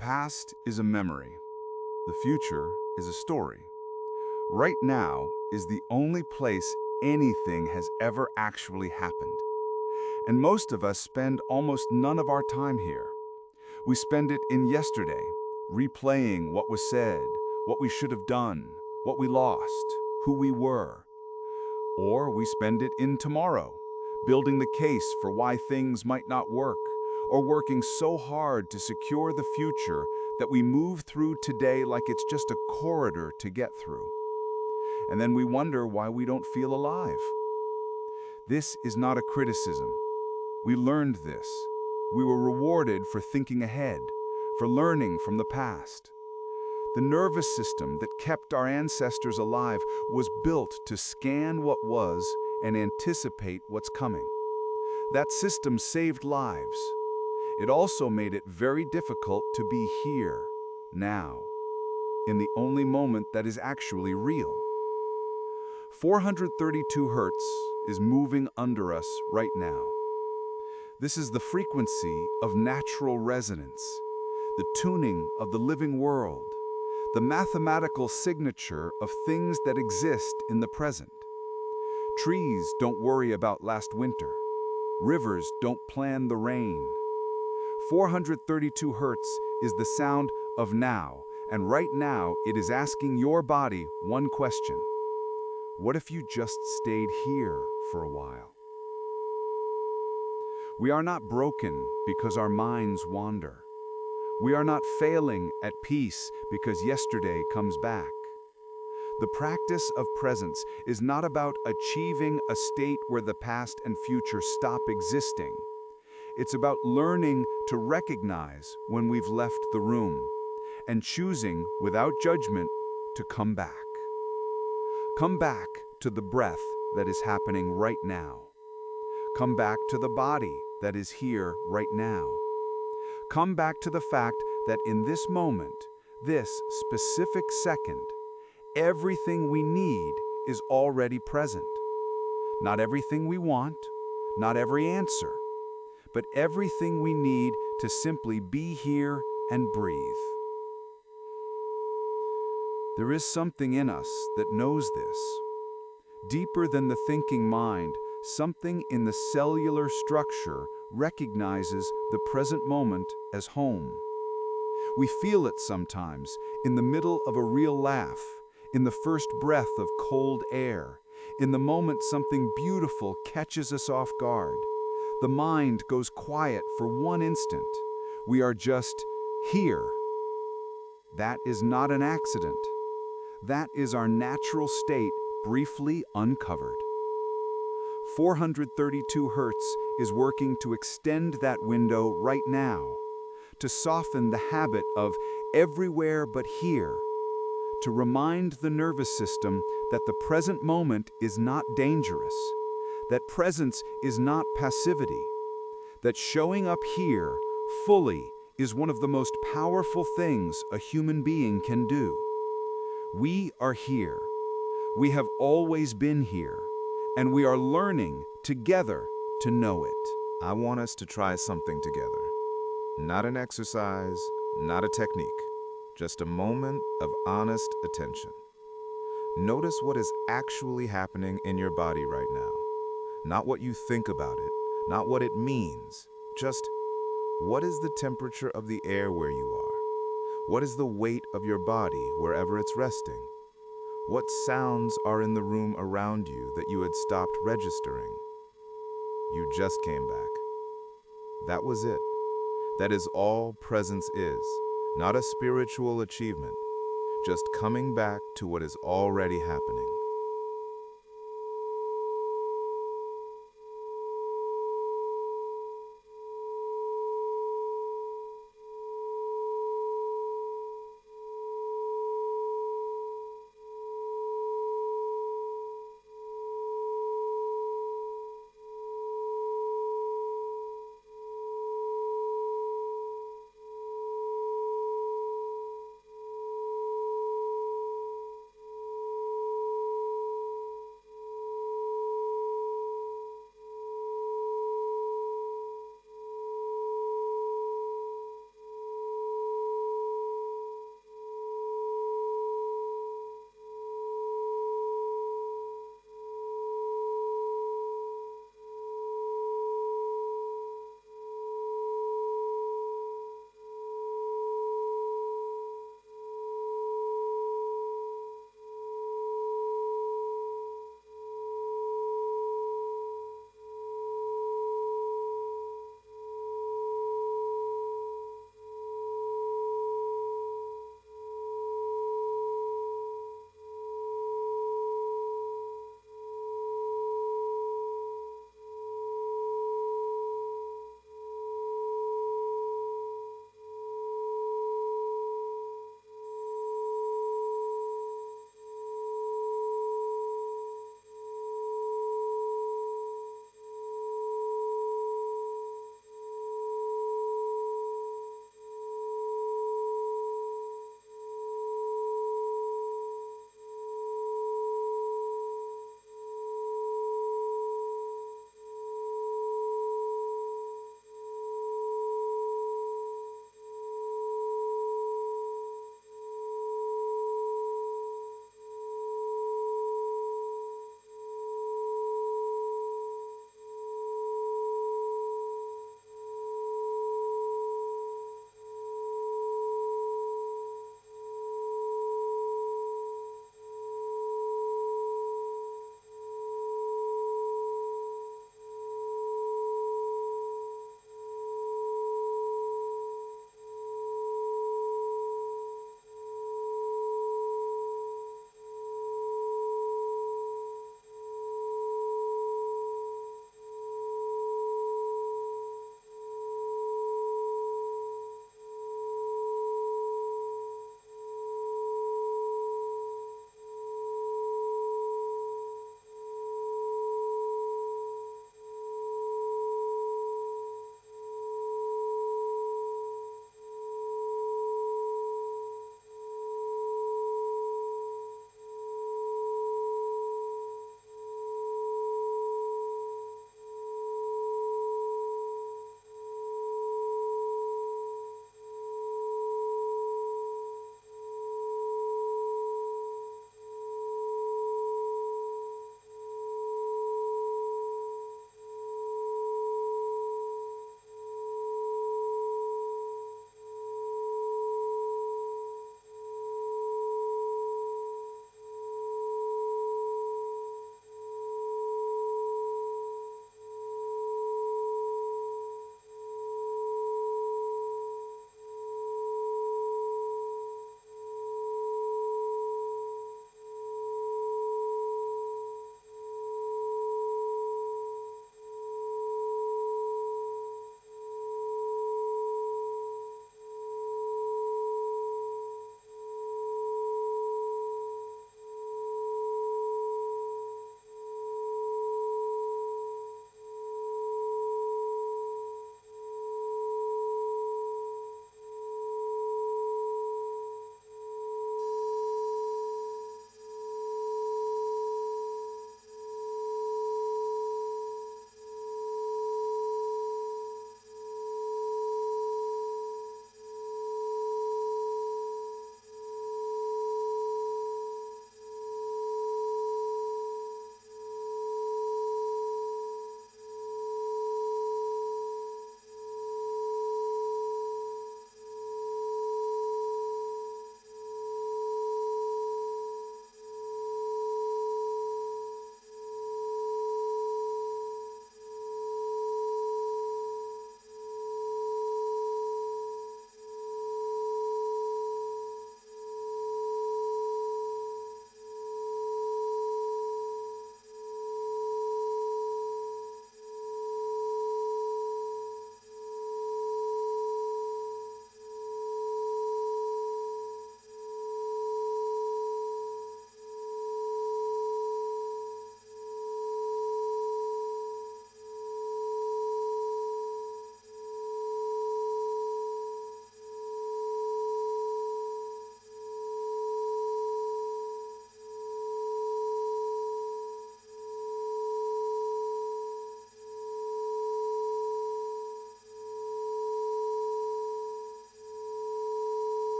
past is a memory. The future is a story. Right now is the only place anything has ever actually happened. And most of us spend almost none of our time here. We spend it in yesterday, replaying what was said, what we should have done, what we lost, who we were. Or we spend it in tomorrow, building the case for why things might not work, or working so hard to secure the future that we move through today like it's just a corridor to get through. And then we wonder why we don't feel alive. This is not a criticism. We learned this. We were rewarded for thinking ahead, for learning from the past. The nervous system that kept our ancestors alive was built to scan what was and anticipate what's coming. That system saved lives. It also made it very difficult to be here, now, in the only moment that is actually real. 432 Hz is moving under us right now. This is the frequency of natural resonance, the tuning of the living world, the mathematical signature of things that exist in the present. Trees don't worry about last winter. Rivers don't plan the rain. 432 Hz is the sound of now, and right now it is asking your body one question. What if you just stayed here for a while? We are not broken because our minds wander. We are not failing at peace because yesterday comes back. The practice of presence is not about achieving a state where the past and future stop existing. It's about learning to recognize when we've left the room and choosing, without judgment, to come back. Come back to the breath that is happening right now. Come back to the body that is here right now. Come back to the fact that in this moment, this specific second, everything we need is already present. Not everything we want, not every answer, but everything we need to simply be here and breathe. There is something in us that knows this. Deeper than the thinking mind, something in the cellular structure recognizes the present moment as home. We feel it sometimes in the middle of a real laugh, in the first breath of cold air, in the moment something beautiful catches us off guard. The mind goes quiet for one instant. We are just here. That is not an accident. That is our natural state briefly uncovered. 432 Hz is working to extend that window right now, to soften the habit of everywhere but here, to remind the nervous system that the present moment is not dangerous, that presence is not passivity, that showing up here fully is one of the most powerful things a human being can do. We are here. We have always been here, and we are learning together to know it. I want us to try something together. Not an exercise, not a technique, just a moment of honest attention. Notice what is actually happening in your body right now. Not what you think about it, not what it means, just what is the temperature of the air where you are? What is the weight of your body wherever it's resting? What sounds are in the room around you that you had stopped registering? You just came back. That was it. That is all presence is, not a spiritual achievement, just coming back to what is already happening.